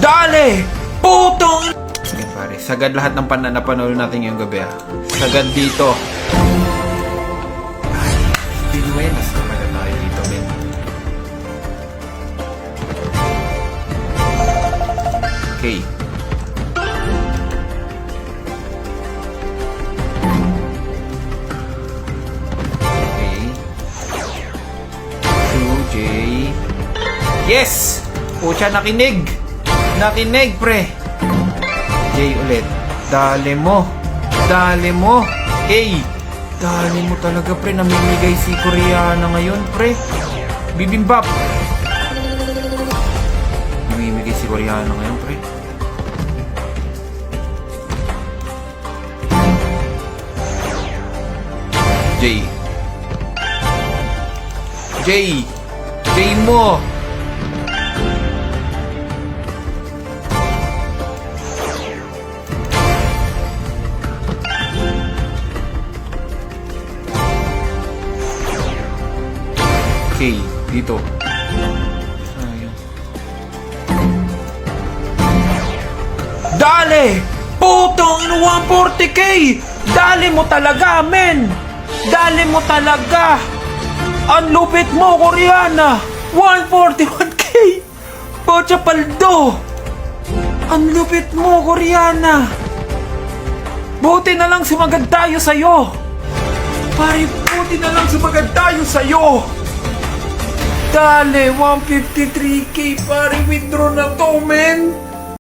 Dale! Putong! Sige pare, sagad lahat ng napanood natin ngayong gabi ah. Sagad dito. Pinuenas talaga tayo dito, men. Okay. Yes! Pucha, nakinig! Nakinig, pre! J ulit. Dali mo! Dali mo! A! Dali mo talaga, pre. Namimigay si Koreana ngayon, pre. Bibimbap! Namimigay si Koreana ngayon, pre. J! J! J mo! Okay, dito. Sayang. Dale! Putong ino 140k! Dali mo talaga, men! Dali mo talaga! Ang lupit mo, Koreana! 141k! Pocha paldo! Ang lupit mo, Koreana! Buti na lang sumagad tayo sa'yo! Pare, buti na lang sumagad tayo sa'yo! Dale, 153k, pare, withdraw na to, men!